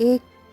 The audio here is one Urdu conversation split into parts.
1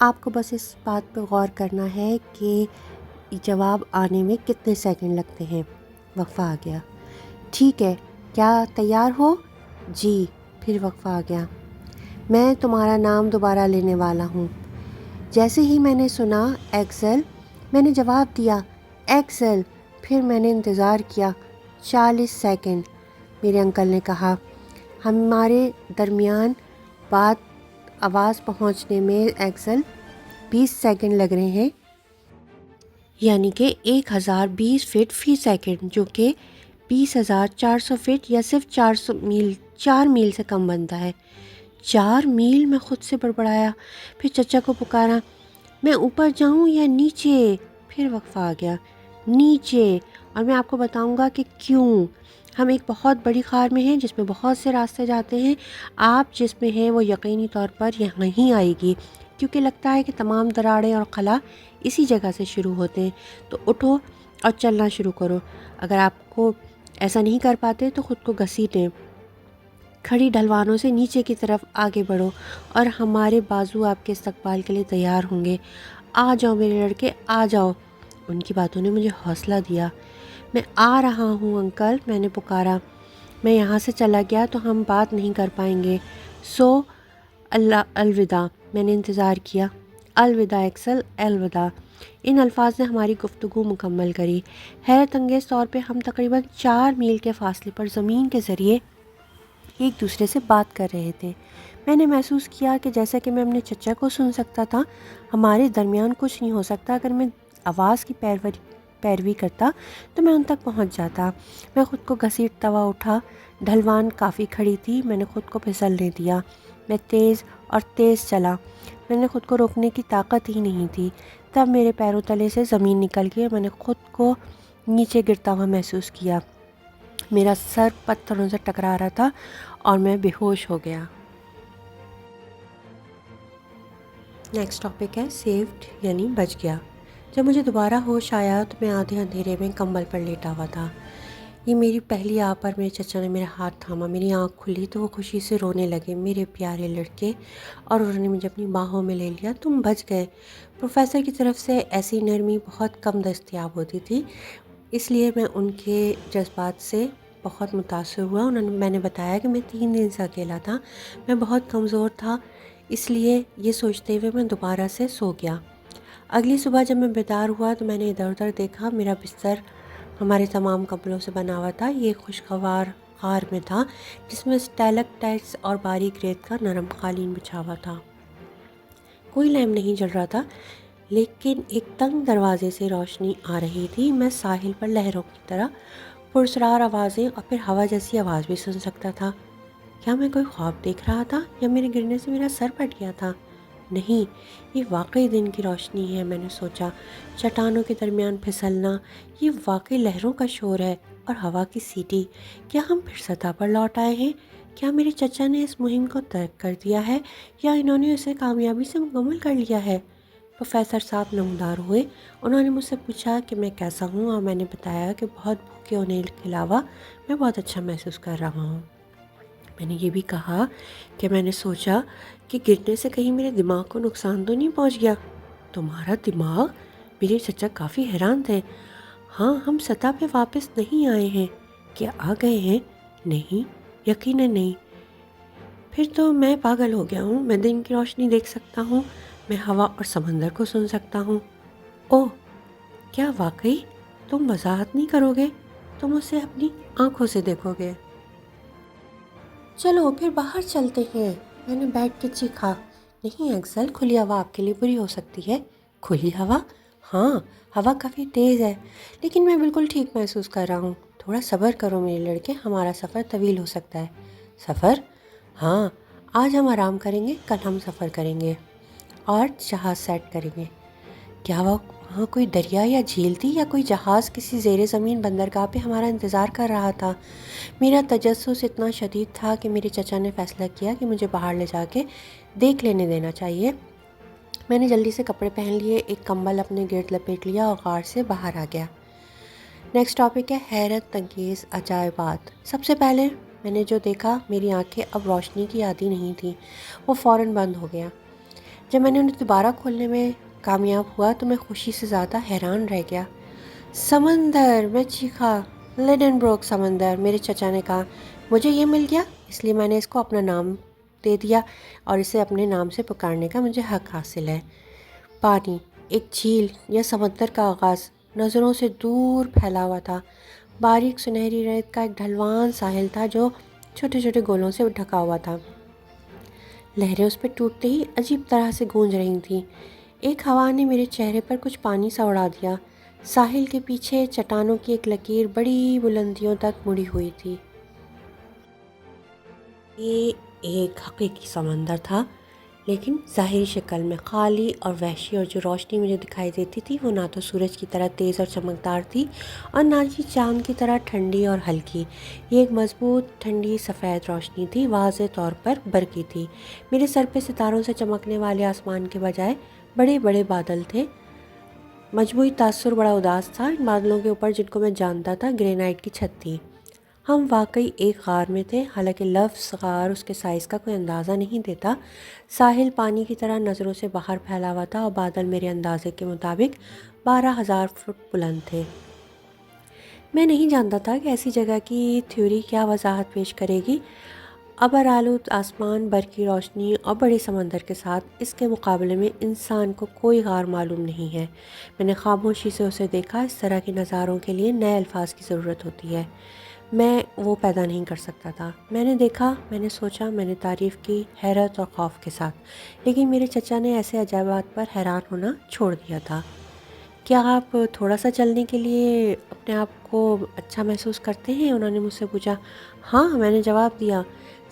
آپ کو بس اس بات پہ غور کرنا ہے کہ جواب آنے میں کتنے سیکنڈ لگتے ہیں۔ وقفہ آ گیا۔ ٹھیک ہے، کیا تیار ہو؟ جی۔ پھر وقفہ آ گیا۔ میں تمہارا نام دوبارہ لینے والا ہوں۔ جیسے ہی میں نے سنا ایکسل، میں نے جواب دیا ایکسل۔ پھر میں نے انتظار کیا 40 سیکنڈ۔ میرے انکل نے کہا، ہمارے درمیان آواز پہنچنے میں ایکسل 20 سیکنڈ لگ رہے ہیں، یعنی کہ 1020 فٹ فی سیکنڈ، جو کہ 20,400 فٹ یا صرف 4 میل سے کم بنتا ہے۔ 4 میل! میں خود سے بڑبڑایا۔ پھر چچا کو پکارا، میں اوپر جاؤں یا نیچے؟ پھر وقفہ آ گیا، نیچے۔ اور میں آپ کو بتاؤں گا کہ کیوں۔ ہم ایک بہت بڑی غار میں ہیں جس میں بہت سے راستے جاتے ہیں۔ آپ جس میں ہیں وہ یقینی طور پر یہاں ہی آئے گی، کیونکہ لگتا ہے کہ تمام دراڑیں اور خلا اسی جگہ سے شروع ہوتے ہیں۔ تو اٹھو اور چلنا شروع کرو۔ اگر آپ کو ایسا نہیں کر پاتے تو خود کو گھسیٹیں۔ کھڑی ڈھلوانوں سے نیچے کی طرف آگے بڑھو اور ہمارے بازو آپ کے استقبال کے لیے تیار ہوں گے۔ آ جاؤ میرے لڑکے، آ جاؤ۔ ان کی باتوں نے مجھے حوصلہ دیا۔ میں آ رہا ہوں انکل، میں نے پکارا۔ میں یہاں سے چلا گیا تو ہم بات نہیں کر پائیں گے، سو الوداع۔ میں نے انتظار کیا۔ الوداع ایکسل، الوداع۔ ان الفاظ نے ہماری گفتگو مکمل کری۔ حیرت انگیز طور پہ ہم تقریباً 4 میل کے فاصلے پر زمین کے ذریعے ایک دوسرے سے بات کر رہے تھے۔ میں نے محسوس کیا کہ جیسا کہ میں اپنے چچا کو سن سکتا تھا، ہمارے درمیان کچھ نہیں ہو سکتا۔ اگر میں آواز کی پیروی کرتا تو میں ان تک پہنچ جاتا۔ میں خود کو گھسیٹتا ہوا اٹھا۔ ڈھلوان کافی کھڑی تھی، میں نے خود کو پھسلنے دیا۔ میں تیز اور تیز چلا۔ میں نے خود کو روکنے کی طاقت ہی نہیں تھی۔ تب میرے پیروں تلے سے زمین نکل گئی اور میں نے خود کو نیچے گرتا ہوا محسوس کیا۔ میرا سر پتھروں سے ٹکرا رہا تھا اور میں بے ہوش ہو گیا۔ نیکسٹ ٹاپک ہے سیفڈ، یعنی بچ گیا۔ جب مجھے دوبارہ ہوش آیا تو میں آدھے اندھیرے میں کمبل پر لیٹا ہوا تھا۔ یہ میری پہلی آ پر میرے چچا نے میرا ہاتھ تھاما۔ میری آنکھ کھلی تو وہ خوشی سے رونے لگے، میرے پیارے لڑکے، اور انہوں نے مجھے اپنی باہوں میں لے لیا۔ تم بچ گئے۔ پروفیسر کی طرف سے ایسی نرمی بہت کم دستیاب ہوتی تھی، اس لیے میں ان کے جذبات سے بہت متاثر ہوا۔ میں نے بتایا کہ میں 3 دن سے اکیلا تھا، میں بہت کمزور تھا، اس لیے یہ سوچتے ہوئے میں دوبارہ سے سو گیا۔ اگلی صبح جب میں بیدار ہوا تو میں نے ادھر ادھر دیکھا۔ میرا بستر ہمارے تمام کپڑوں سے بنا ہوا تھا۔ یہ خوشگوار غار میں تھا جس میں اسٹیلکٹائٹس اور باریک ریت کا نرم قالین بچھا ہوا تھا۔ کوئی لیمپ نہیں جل رہا تھا، لیکن ایک تنگ دروازے سے روشنی آ رہی تھی۔ میں ساحل پر لہروں کی طرح پرسرار آوازیں اور پھر ہوا جیسی آواز بھی سن سکتا تھا۔ کیا میں کوئی خواب دیکھ رہا تھا یا میرے گرنے سے میرا سر پھٹ گیا تھا؟ نہیں، یہ واقعی دن کی روشنی ہے، میں نے سوچا۔ چٹانوں کے درمیان پھسلنا، یہ واقعی لہروں کا شور ہے اور ہوا کی سیٹی۔ کیا ہم پھر سطح پر لوٹ آئے ہیں؟ کیا میرے چچا نے اس مہم کو ترک کر دیا ہے یا انہوں نے اسے کامیابی سے مکمل کر لیا ہے؟ پروفیسر صاحب نمودار ہوئے۔ انہوں نے مجھ سے پوچھا کہ میں کیسا ہوں اور میں نے بتایا کہ بہت بھوکے ہونے کے علاوہ میں بہت اچھا محسوس کر رہا ہوں۔ میں نے یہ بھی کہا کہ میں نے سوچا کہ گرنے سے کہیں میرے دماغ کو نقصان تو نہیں پہنچ گیا۔ تمہارا دماغ؟ میرے چچا کافی حیران تھے۔ ہاں، ہم سطح پہ واپس نہیں آئے ہیں۔ کیا آ گئے ہیں؟ نہیں، یقیناً نہیں۔ پھر تو میں پاگل ہو گیا ہوں۔ میں دن کی روشنی دیکھ سکتا ہوں، میں ہوا اور سمندر کو سن سکتا ہوں۔ اوہ، کیا واقعی؟ تم وضاحت نہیں کرو گے؟ تم اسے اپنی آنکھوں سے دیکھو گے؟ چلو پھر باہر چلتے ہیں، میں نے بیٹھ کے چیخا۔ نہیں ایکسل، کھلی ہوا آپ کے لیے بری ہو سکتی ہے۔ کھلی ہوا؟ ہاں، ہوا کافی تیز ہے، لیکن میں بالکل ٹھیک محسوس کر رہا ہوں۔ تھوڑا صبر کرو میرے لڑکے، ہمارا سفر طویل ہو سکتا ہے۔ سفر؟ ہاں، آج ہم آرام کریں گے، کل ہم سفر کریں گے اور جہاز سیٹ کریں گے۔ کیا وہاں کوئی دریا یا جھیل تھی یا کوئی جہاز کسی زیر زمین بندرگاہ پہ ہمارا انتظار کر رہا تھا؟ میرا تجسس اتنا شدید تھا کہ میرے چچا نے فیصلہ کیا کہ مجھے باہر لے جا کے دیکھ لینے دینا چاہیے۔ میں نے جلدی سے کپڑے پہن لیے، ایک کمبل اپنے گرد لپیٹ لیا اور غار سے باہر آ گیا۔ نیکسٹ ٹاپک ہے حیرت انگیز عجائبات۔ سب سے پہلے میں نے جو دیکھا، میری آنکھیں اب روشنی کی عادی نہیں تھیں، وہ فوراً بند ہو گیا۔ جب میں نے انہیں دوبارہ کھولنے میں کامیاب ہوا تو میں خوشی سے زیادہ حیران رہ گیا۔ سمندر! میں چیخا۔ لیڈن بروک سمندر! میرے چچا نے کہا۔ مجھے یہ مل گیا، اس لیے میں نے اس کو اپنا نام دے دیا اور اسے اپنے نام سے پکارنے کا مجھے حق حاصل ہے۔ پانی، ایک جھیل یا سمندر کا آغاز نظروں سے دور پھیلا ہوا تھا۔ باریک سنہری ریت کا ایک ڈھلوان ساحل تھا جو چھوٹے چھوٹے گولوں سے ڈھکا ہوا تھا۔ لہریں اس پہ ٹوٹتے ہی عجیب طرح سے گونج رہی تھیں۔ ایک ہوا نے میرے چہرے پر کچھ پانی سا اڑا دیا۔ ساحل کے پیچھے چٹانوں کی ایک لکیر بڑی بلندیوں تک مڑی ہوئی تھی۔ یہ ایک حقیقی سمندر تھا، لیکن ظاہری شکل میں خالی اور وحشی، اور جو روشنی مجھے دکھائی دیتی تھی وہ نہ تو سورج کی طرح تیز اور چمکدار تھی اور نہ ہی چاند کی طرح ٹھنڈی اور ہلکی۔ یہ ایک مضبوط ٹھنڈی سفید روشنی تھی، واضح طور پر برقی تھی۔ میرے سر پہ ستاروں سے چمکنے والے آسمان کے بجائے بڑے بڑے بادل تھے۔ مجموعی تاثر بڑا اداس تھا۔ ان بادلوں کے اوپر، جن کو میں جانتا تھا، گرینائٹ کی چھت تھی۔ ہم واقعی ایک غار میں تھے، حالانکہ لفظ غار اس کے سائز کا کوئی اندازہ نہیں دیتا۔ ساحل پانی کی طرح نظروں سے باہر پھیلا ہوا تھا اور بادل میرے اندازے کے مطابق 12,000 فٹ بلند تھے۔ میں نہیں جانتا تھا کہ ایسی جگہ کی تھیوری کیا وضاحت پیش کرے گی۔ ابر آلود آسمان، برقی روشنی اور بڑے سمندر کے ساتھ اس کے مقابلے میں انسان کو کوئی غار معلوم نہیں ہے۔ میں نے خاموشی سے اسے دیکھا۔ اس طرح کے نظاروں کے لیے نئے الفاظ کی ضرورت ہوتی ہے، میں وہ پیدا نہیں کر سکتا تھا۔ میں نے دیکھا، میں نے سوچا، میں نے تعریف کی، حیرت اور خوف کے ساتھ، لیکن میرے چچا نے ایسے عجائبات پر حیران ہونا چھوڑ دیا تھا۔ کیا آپ تھوڑا سا چلنے کے لیے اپنے آپ کو اچھا محسوس کرتے ہیں؟ انہوں نے مجھ سے پوچھا۔ ہاں، میں نے جواب دیا۔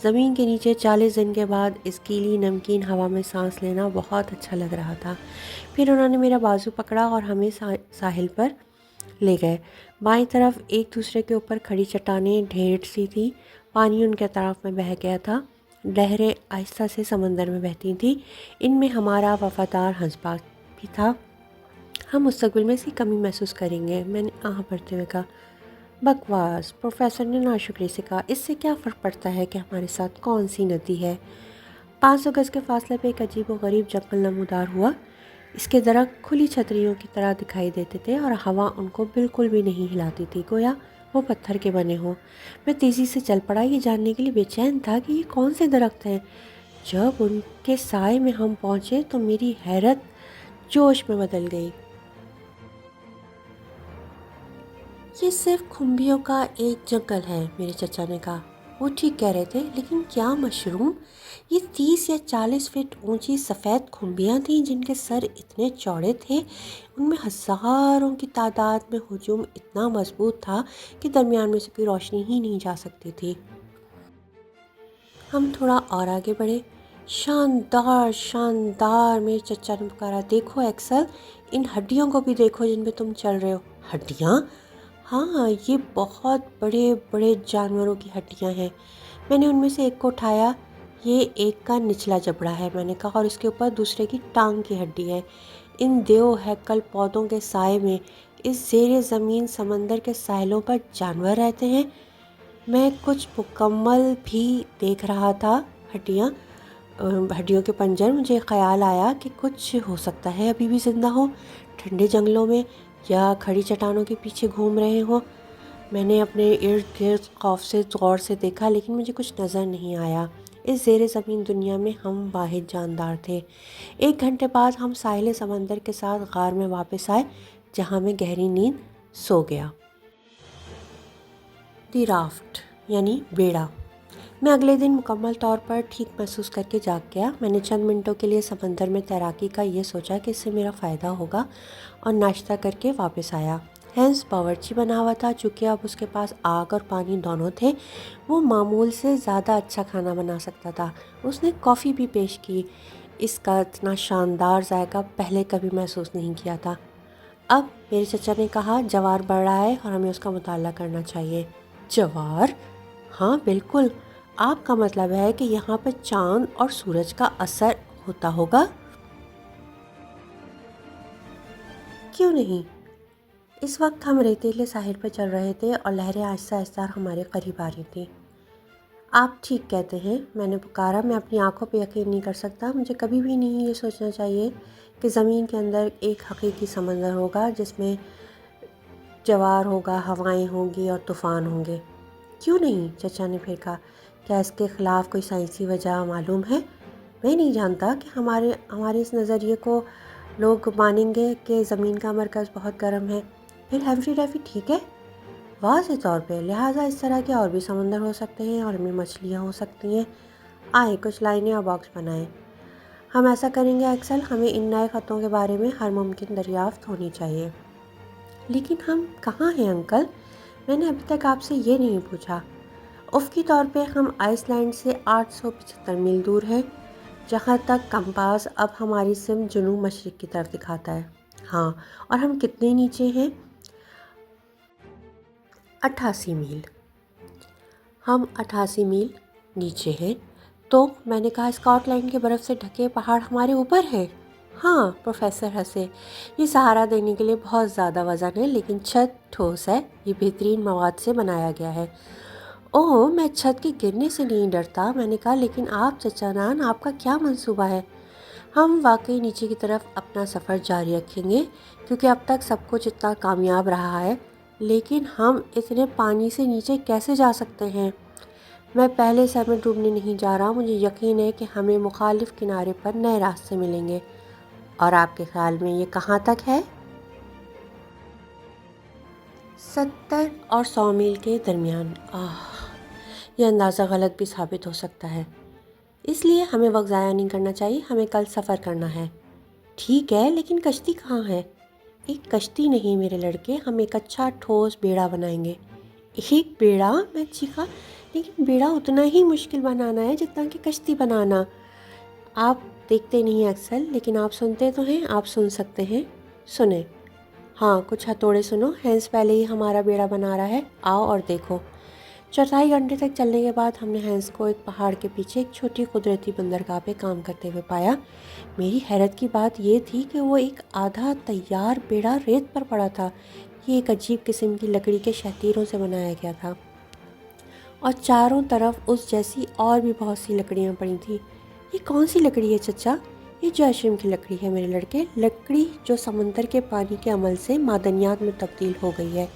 زمین کے نیچے 40 دن کے بعد اس گیلی نمکین ہوا میں سانس لینا بہت اچھا لگ رہا تھا۔ پھر انہوں نے میرا بازو پکڑا اور ہمیں ساحل پر لے گئے۔ بائیں طرف ایک دوسرے کے اوپر کھڑی چٹانیں ڈھیر سی تھیں، پانی ان کے طرف میں بہہ گیا تھا، لہریں آہستہ سے سمندر میں بہتی تھیں۔ ان میں ہمارا وفادار ہنس باز بھی تھا۔ ہم مستقبل میں اس کی کمی محسوس کریں گے، میں نے آہ بھرتے ہوئے کہا۔ بکواس! پروفیسر نے ناشکری سے کہا۔ اس سے کیا فرق پڑتا ہے کہ ہمارے ساتھ کون سی ندی ہے؟ 500 گز کے فاصلے پہ ایک عجیب و غریب جنگل نمودار ہوا۔ اس کے درخت کھلی چھتریوں کی طرح دکھائی دیتے تھے اور ہوا ان کو بالکل بھی نہیں ہلاتی تھی، گویا وہ پتھر کے بنے ہوں۔ میں تیزی سے چل پڑا، یہ جاننے کے لیے بے چین تھا کہ یہ کون سے درخت ہیں۔ جب ان کے سائے میں ہم پہنچے تو میری حیرت جوش میں بدل گئی۔ یہ صرف کھمبیوں کا ایک جنگل ہے، میرے چچا نے کہا۔ وہ ٹھیک کہہ رہے تھے، لیکن کیا مشروم! یہ 30 یا 40 فٹ اونچی سفید کھمبیاں تھیں جن کے سر اتنے چوڑے تھے، ان میں ہزاروں کی تعداد میں ہجوم اتنا مضبوط تھا کہ درمیان میں سے کوئی روشنی ہی نہیں جا سکتی تھی۔ ہم تھوڑا اور آگے بڑھے۔ شاندار، شاندار! میرے چچا نے پکارا۔ دیکھو ایکسل، ان ہڈیوں کو بھی دیکھو جن پہ تم چل رہے ہو۔ ہڈیاں؟ ہاں، یہ بہت بڑے بڑے جانوروں کی ہڈیاں ہیں۔ میں نے ان میں سے ایک کو اٹھایا۔ یہ ایک کا نچلا جبڑا ہے، میں نے کہا، اور اس کے اوپر دوسرے کی ٹانگ کی ہڈی ہے۔ ان دیو ہیکل پودوں کے سائے میں اس زیر زمین سمندر کے ساحلوں پر جانور رہتے ہیں؟ میں کچھ مکمل بھی دیکھ رہا تھا۔ ہڈیوں کے پنجر۔ مجھے خیال آیا کہ کچھ ہو سکتا ہے ابھی بھی زندہ ہو، ٹھنڈے جنگلوں میں یا کھڑی چٹانوں کے پیچھے گھوم رہے ہوں۔ میں نے اپنے ارد گرد خوف سے غور سے دیکھا، لیکن مجھے کچھ نظر نہیں آیا۔ اس زیر زمین دنیا میں ہم واحد جاندار تھے۔ 1 گھنٹے بعد ہم ساحل سمندر کے ساتھ غار میں واپس آئے، جہاں میں گہری نیند سو گیا۔ دی رافٹ یعنی بیڑا۔ میں اگلے دن مکمل طور پر ٹھیک محسوس کر کے جاگ گیا۔ میں نے چند منٹوں کے لیے سمندر میں تیراکی کا یہ سوچا کہ اس سے میرا فائدہ ہوگا، اور ناشتہ کر کے واپس آیا۔ ہینس باورچی بنا ہوا تھا، چونکہ اب اس کے پاس آگ اور پانی دونوں تھے۔ وہ معمول سے زیادہ اچھا کھانا بنا سکتا تھا۔ اس نے کافی بھی پیش کی۔ اس کا اتنا شاندار ذائقہ پہلے کبھی محسوس نہیں کیا تھا۔ اب میرے چچا نے کہا، جوار بڑھ رہا ہے اور ہمیں اس کا مطالعہ کرنا چاہیے۔ جوار؟ ہاں بالکل۔ آپ کا مطلب ہے کہ یہاں پر چاند اور سورج کا اثر ہوتا ہوگا؟ کیوں نہیں؟ اس وقت ہم ریتیلے ساحل پر چل رہے تھے اور لہریں آہستہ آہستہ ہمارے قریب آ رہی تھیں۔ آپ ٹھیک کہتے ہیں، میں نے پکارا۔ میں اپنی آنکھوں پہ یقین نہیں کر سکتا۔ مجھے کبھی بھی نہیں یہ سوچنا چاہیے کہ زمین کے اندر ایک حقیقی سمندر ہوگا جس میں جوار ہوگا، ہوائیں ہوں گی اور طوفان ہوں گے۔ کیوں نہیں؟ چچا نے پھر کہا۔ کیا اس کے خلاف کوئی سائنسی وجہ معلوم ہے؟ میں نہیں جانتا کہ ہمارے اس نظریے کو لوگ مانیں گے کہ زمین کا مرکز بہت گرم ہے۔ پھر ہیفری ڈیفی ٹھیک ہے؟ واضح طور پہ، لہٰذا اس طرح کے اور بھی سمندر ہو سکتے ہیں اور ان میں مچھلیاں ہو سکتی ہیں۔ آئے کچھ لائنیں اور باکس بنائیں۔ ہم ایسا کریں گے ایکسل۔ ہمیں ان نئے خطوں کے بارے میں ہر ممکن دریافت ہونی چاہیے۔ لیکن ہم کہاں ہیں انکل؟ میں نے ابھی تک آپ سے یہ نہیں پوچھا۔ افقی طور پہ ہم آئس لینڈ سے 875 میل دور ہیں، جہاں تک کمپاس اب ہماری سمت جنوب مشرق کی طرف دکھاتا ہے۔ ہاں، اور ہم کتنے نیچے ہیں؟ 88 میل۔ ہم 88 میل نیچے ہیں۔ تو میں نے کہا اسکاٹ لینڈ کے برف سے ڈھکے پہاڑ ہمارے اوپر ہیں۔ ہاں، پروفیسر ہنسے۔ یہ سہارا دینے کے لیے بہت زیادہ وزن ہے، لیکن چھت ٹھوس ہے۔ یہ بہترین مواد سے بنایا گیا ہے۔ اوہ، میں چھت کے گرنے سے نہیں ڈرتا۔ میں نے کہا لیکن آپ چچا نان، آپ کا کیا منصوبہ ہے؟ ہم واقعی نیچے کی طرف اپنا سفر جاری رکھیں گے، کیونکہ اب تک سب کچھ اتنا کامیاب رہا ہے۔ لیکن ہم اتنے پانی سے نیچے کیسے جا سکتے ہیں؟ میں پہلے سر میں ڈوبنے نہیں جا رہا۔ مجھے یقین ہے کہ ہمیں مخالف کنارے پر نئے راستے ملیں گے۔ اور آپ کے خیال میں یہ کہاں تک ہے؟ 70 اور 100 میل کے درمیان۔ یہ اندازہ غلط بھی ثابت ہو سکتا ہے، اس لیے ہمیں وقت ضائع نہیں کرنا چاہیے۔ ہمیں کل سفر کرنا ہے۔ ٹھیک ہے، لیکن کشتی کہاں ہے؟ ایک کشتی نہیں میرے لڑکے، ہم ایک اچھا ٹھوس بیڑا بنائیں گے۔ ایک بیڑا؟ میں چیخا۔ لیکن بیڑا اتنا ہی مشکل بنانا ہے جتنا کہ کشتی بنانا۔ آپ دیکھتے نہیں اکثر، لیکن آپ سنتے تو ہیں۔ آپ سن سکتے ہیں، سنیں۔ ہاں، کچھ ہتھوڑے سنو۔ ہینس پہلے ہی ہمارا بیڑا بنا رہا ہے۔ آؤ اور دیکھو۔ چوتھائی گھنٹے تک چلنے کے بعد ہم نے ہینس کو ایک پہاڑ کے پیچھے ایک چھوٹی قدرتی بندرگاہ پہ کام کرتے ہوئے پایا۔ میری حیرت کی بات یہ تھی کہ وہ ایک آدھا تیار بیڑا ریت پر پڑا تھا۔ یہ ایک عجیب قسم کی لکڑی کے شہتیروں سے بنایا گیا تھا، اور چاروں طرف اس جیسی اور بھی بہت سی لکڑیاں پڑی تھیں۔ یہ کون سی لکڑی ہے چچا؟ یہ جیشم کی لکڑی ہے میرے لڑکے، لکڑی جو سمندر کے پانی کے عمل سے معدنیات میں تبدیل ہو گئی ہے۔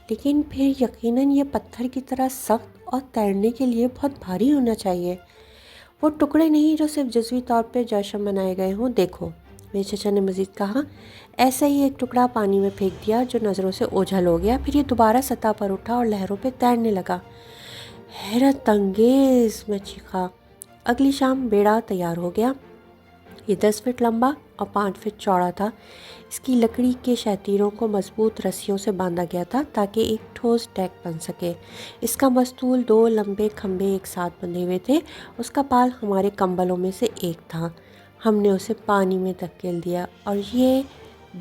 لیکن پھر یقیناً یہ پتھر کی طرح سخت اور تیرنے کے لیے بہت بھاری ہونا چاہیے۔ وہ ٹکڑے نہیں جو صرف جزوی طور پہ جیشم بنائے گئے ہوں۔ دیکھو، میرے چچا نے مزید کہا۔ ایسا ہی ایک ٹکڑا پانی میں پھینک دیا جو نظروں سے اوجھل ہو گیا، پھر یہ دوبارہ سطح پر اٹھا اور لہروں پہ تیرنے لگا۔ حیرت انگیز! میں چیخا۔ اگلی شام بیڑا تیار ہو گیا۔ یہ 10 فٹ لمبا اور 5 فٹ چوڑا تھا۔ اس کی لکڑی کے شہتیروں کو مضبوط رسیوں سے باندھا گیا تھا تاکہ ایک ٹھوس ڈیک بن سکے۔ اس کا مستول 2 لمبے کھمبے ایک ساتھ بندھے ہوئے تھے۔ اس کا پال ہمارے کمبلوں میں سے ایک تھا۔ ہم نے اسے پانی میں دھکیل دیا اور یہ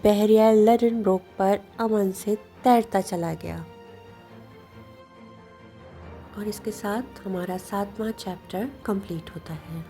بحیرہ لڈن روک پر امن سے تیرتا چلا گیا۔ اور اس کے ساتھ ہمارا 7واں چیپٹر کمپلیٹ ہوتا ہے۔